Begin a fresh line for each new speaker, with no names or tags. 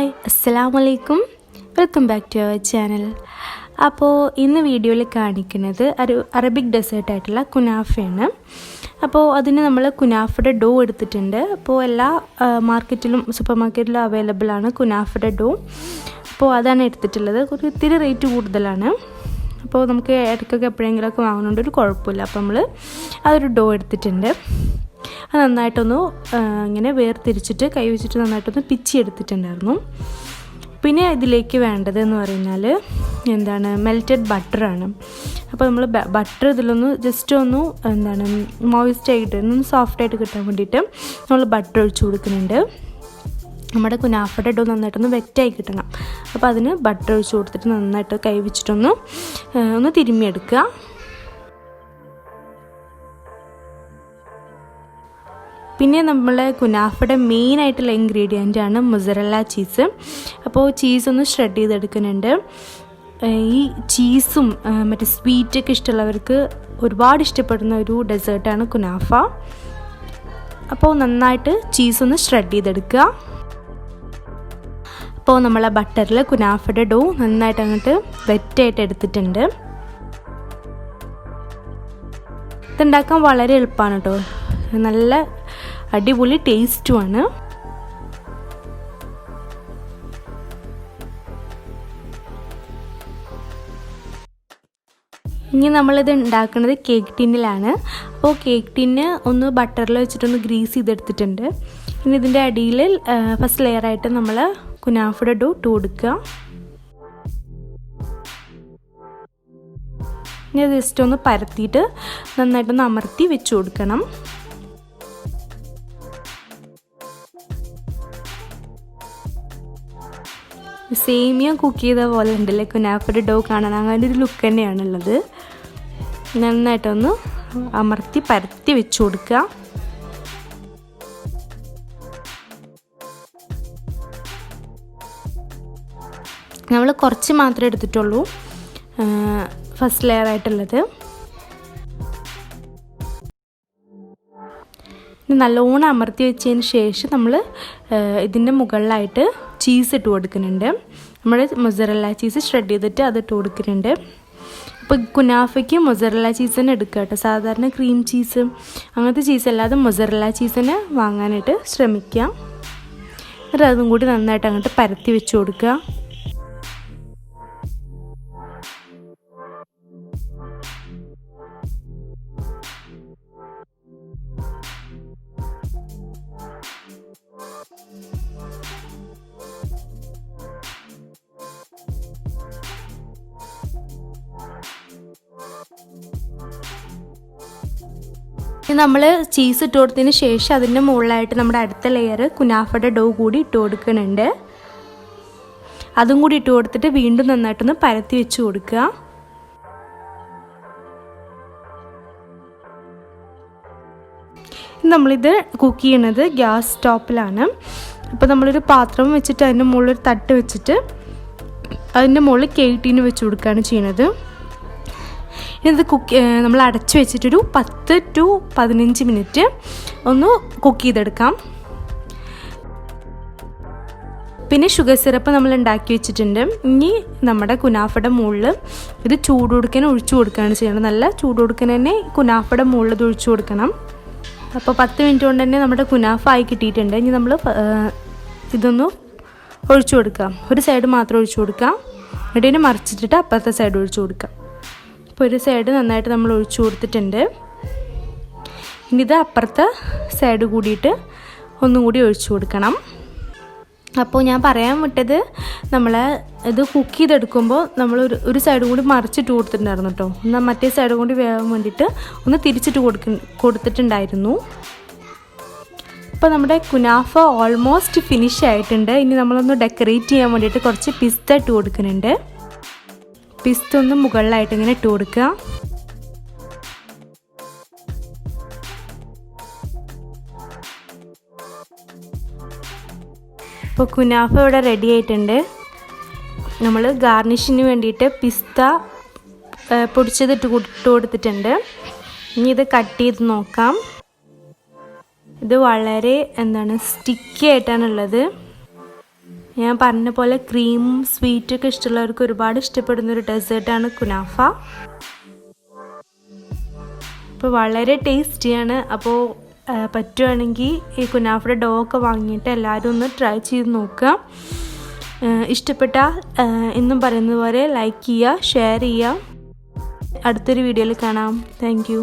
Hi അസ്സലാമു അലൈക്കും, welcome back to our channel. അപ്പോൾ ഇന്ന് വീഡിയോയിൽ കാണിക്കുന്നത് ഒരു അറബിക് ഡെസേർട്ടായിട്ടുള്ള കുനാഫയാണ്. അപ്പോൾ അതിന് നമ്മൾ കുനാഫയുടെ ഡോ എടുത്തിട്ടുണ്ട്. അപ്പോൾ എല്ലാ മാർക്കറ്റിലും സൂപ്പർ മാർക്കറ്റിലും അവൈലബിൾ ആണ് കുനാഫയുടെ ഡോ. അപ്പോൾ അതാണ് എടുത്തിട്ടുള്ളത്. ഒരു ഇത്തിരി റേറ്റ് കൂടുതലാണ്. അപ്പോൾ നമുക്ക് ഇടയ്ക്കൊക്കെ എപ്പോഴെങ്കിലുമൊക്കെ വാങ്ങുന്നുണ്ട്, ഒരു കുഴപ്പമില്ല. അപ്പോൾ നമ്മൾ അതൊരു ഡോ എടുത്തിട്ടുണ്ട്. അത് നന്നായിട്ടൊന്ന് ഇങ്ങനെ വേർതിരിച്ചിട്ട് കൈ വെച്ചിട്ട് നന്നായിട്ടൊന്ന് പിച്ചി എടുത്തിട്ടുണ്ടായിരുന്നു. പിന്നെ ഇതിലേക്ക് വേണ്ടതെന്ന് പറഞ്ഞാൽ മെൽറ്റഡ് ബട്ടറാണ്. അപ്പോൾ നമ്മൾ ബട്ടർ ഇതിലൊന്ന് ജസ്റ്റ് ഒന്ന് മോയിസ്റ്റ് ആയിട്ട് ഒന്ന് സോഫ്റ്റായിട്ട് കിട്ടാൻ വേണ്ടിയിട്ട് നമ്മൾ ബട്ടർ ഒഴിച്ച് കൊടുക്കുന്നുണ്ട്. നമ്മുടെ കുനാഫയുടെ ഡോ നന്നായിട്ടൊന്ന് വെറ്റായി കിട്ടണം. അപ്പോൾ അതിന് ബട്ടർ ഒഴിച്ച് കൊടുത്തിട്ട് നന്നായിട്ട് കൈ വെച്ചിട്ടൊന്ന് തിരുമ്മിയെടുക്കുക. പിന്നെ നമ്മളെ കുനാഫയുടെ മെയിനായിട്ടുള്ള ഇൻഗ്രീഡിയൻ്റാണ് മൊസറല്ല ചീസ്. അപ്പോൾ ചീസൊന്ന് ഷ്രെഡ് ചെയ്തെടുക്കുന്നുണ്ട്. ഈ ചീസും മറ്റേ സ്വീറ്റൊക്കെ ഇഷ്ടമുള്ളവർക്ക് ഒരുപാട് ഇഷ്ടപ്പെടുന്ന ഒരു ഡെസേർട്ടാണ് കുനാഫ. അപ്പോൾ നന്നായിട്ട് ചീസൊന്ന് ഷ്രെഡ് ചെയ്തെടുക്കുക. അപ്പോൾ നമ്മളെ ബട്ടറിൽ കുനാഫയുടെ ഡോ നന്നായിട്ട് അങ്ങോട്ട് വെറ്റായിട്ട് എടുത്തിട്ടുണ്ട്. ഇതുണ്ടാക്കാൻ വളരെ എളുപ്പമാണ് കേട്ടോ, നല്ല അടിപൊളി ടേസ്റ്റുമാണ്. ഇനി നമ്മളിത് ഉണ്ടാക്കുന്നത് കേക്ക് ടിന്നിലാണ്. അപ്പോൾ കേക്ക് ടിന്ന് ഒന്ന് ബട്ടറിൽ വെച്ചിട്ടൊന്ന് ഗ്രീസ് ചെയ്തെടുത്തിട്ടുണ്ട്. ഇനി ഇതിൻ്റെ അടിയിൽ ഫസ്റ്റ് ലെയറായിട്ട് നമ്മൾ കുനാഫയുടെ ഡോ ഇട്ട് കൊടുക്കുക. ഇനി ജസ്റ്റ് ഒന്ന് പരത്തിയിട്ട് നന്നായിട്ടൊന്ന് അമർത്തി വെച്ച് കൊടുക്കണം. സേമിയ കുക്ക് ചെയ്ത പോലെ ഉണ്ടല്ലേ കുനാഫയുടെ ഡോ കാണാൻ, അങ്ങനെ ഒരു ലുക്ക് തന്നെയാണുള്ളത്. നന്നായിട്ടൊന്ന് അമർത്തി പരത്തി വെച്ച് കൊടുക്കുക. നമ്മൾ കുറച്ച് മാത്രമേ എടുത്തിട്ടുള്ളൂ ഫസ്റ്റ് ലെയർ ആയിട്ടുള്ളത്. നല്ലോണം അമർത്തി വെച്ചതിന് ശേഷം നമ്മൾ ഇതിൻ്റെ മുകളിലായിട്ട് ചീസ് ഇട്ട് കൊടുക്കുന്നുണ്ട്. നമ്മൾ മൊസറല്ല ചീസ് ഷ്രെഡ് ചെയ്തിട്ട് അത് ഇട്ട് കൊടുക്കുന്നുണ്ട്. അപ്പോൾ കുനാഫയ്ക്ക് മൊസറല്ല ചീസ് തന്നെ എടുക്കുക കേട്ടോ. സാധാരണ ക്രീം ചീസ് അങ്ങനത്തെ ചീസ് അല്ലാതെ മൊസറല്ല ചീസ് തന്നെ വാങ്ങാനായിട്ട് ശ്രമിക്കുക. എന്നിട്ട് അതും കൂടി നന്നായിട്ട് അങ്ങോട്ട് പരത്തി വെച്ച് കൊടുക്കുക. നമ്മൾ ചീസ് ഇട്ട് കൊടുത്തതിന് ശേഷം അതിൻ്റെ മുകളിലായിട്ട് നമ്മുടെ അടുത്ത ലെയർ കുനാഫയുടെ ഡോ കൂടി ഇട്ട് കൊടുക്കുന്നുണ്ട്. അതും കൂടി ഇട്ട് കൊടുത്തിട്ട് വീണ്ടും നന്നായിട്ടൊന്ന് പരത്തി വെച്ച് കൊടുക്കുക. നമ്മളിത് കുക്ക് ചെയ്യണത് ഗ്യാസ് സ്റ്റോപ്പിലാണ്. അപ്പോൾ നമ്മളൊരു പാത്രം വെച്ചിട്ട് അതിൻ്റെ മുകളിലൊരു തട്ട് വെച്ചിട്ട് അതിൻ്റെ മുകളിൽ കേക്ക് ടീന് വെച്ച് കൊടുക്കുകയാണ് ചെയ്യണത്. ഇത് നമ്മൾ അടച്ചു വെച്ചിട്ടൊരു 10 to 15 മിനിറ്റ് ഒന്ന് കുക്ക് ചെയ്തെടുക്കാം. പിന്നെ ഷുഗർ സിറപ്പ് നമ്മൾ ഉണ്ടാക്കി വെച്ചിട്ടുണ്ട്. ഇനി നമ്മുടെ കുനാഫയുടെ മുകളിൽ ഇത് ചൂട് കൊടുക്കാൻ ഒഴിച്ചു കൊടുക്കുകയാണ് ചെയ്യണം. നല്ല ചൂട് കൊടുക്കാൻ തന്നെ കുനാഫയുടെ മുകളിൽ ഇത് ഒഴിച്ചു കൊടുക്കണം. അപ്പോൾ 10 മിനിറ്റ് കൊണ്ട് തന്നെ നമ്മുടെ കുനാഫ ആയി കിട്ടിയിട്ടുണ്ട്. ഇനി നമ്മൾ ഇതൊന്ന് ഒഴിച്ചു കൊടുക്കാം. ഒരു സൈഡ് മാത്രം ഒഴിച്ചു കൊടുക്കാം. എന്നിട്ട് മറിച്ചിട്ടിട്ട് അപ്പുറത്തെ സൈഡ് ഒഴിച്ചു കൊടുക്കാം. അപ്പോൾ ഒരു സൈഡ് നന്നായിട്ട് നമ്മൾ ഒഴിച്ചു കൊടുത്തിട്ടുണ്ട്. ഇനി ഇത് അപ്പുറത്തെ സൈഡ് കൂടിയിട്ട് ഒന്നും കൂടി ഒഴിച്ചു കൊടുക്കണം. അപ്പോൾ ഞാൻ പറയാൻ വിട്ടത്, നമ്മൾ ഇത് കുക്ക് ചെയ്തെടുക്കുമ്പോൾ നമ്മൾ ഒരു സൈഡും കൂടി മറിച്ചിട്ട് കൊടുത്തിട്ടുണ്ടായിരുന്നു കേട്ടോ. എന്നാൽ മറ്റേ സൈഡും കൂടി വേകാൻ വേണ്ടിയിട്ട് ഒന്ന് തിരിച്ചിട്ട് കൊടുത്തിട്ടുണ്ടായിരുന്നു. അപ്പോൾ നമ്മുടെ കുനാഫ ഓൾമോസ്റ്റ് ഫിനിഷ് ആയിട്ടുണ്ട്. ഇനി നമ്മളൊന്ന് ഡെക്കറേറ്റ് ചെയ്യാൻ വേണ്ടിയിട്ട് കുറച്ച് പിസ്ത ഇട്ട് കൊടുക്കുന്നുണ്ട്. പിസ്ത ഒന്ന് മുകളിലായിട്ട് ഇങ്ങനെ ഇട്ട് കൊടുക്കുക. ഇപ്പോൾ കുനാഫ ഇവിടെ റെഡി ആയിട്ടുണ്ട്. നമ്മൾ ഗാർണിഷിന് വേണ്ടിയിട്ട് പിസ്ത പൊടിച്ചത് ഇട്ട് കൊടുത്തിട്ടുണ്ട്. ഇനി ഇത് കട്ട് ചെയ്ത് നോക്കാം. ഇത് വളരെ സ്റ്റിക്കി ആയിട്ടാണുള്ളത്. ഞാൻ പറഞ്ഞ പോലെ ക്രീമും സ്വീറ്റൊക്കെ ഇഷ്ടമുള്ളവർക്ക് ഒരുപാട് ഇഷ്ടപ്പെടുന്നൊരു ഡെസേർട്ടാണ് കുനാഫ. അപ്പോൾ വളരെ ടേസ്റ്റിയാണ്. അപ്പോൾ പറ്റുവാണെങ്കിൽ ഈ കുനാഫയുടെ ഡോ ഒക്കെ വാങ്ങിയിട്ട് എല്ലാവരും ഒന്ന് ട്രൈ ചെയ്ത് നോക്കുക. ഇഷ്ടപ്പെട്ടാൽ എന്നും പറയുന്നത് പോലെ ലൈക്ക് ചെയ്യുക, ഷെയർ ചെയ്യുക. അടുത്തൊരു വീഡിയോയിൽ കാണാം. Thank you.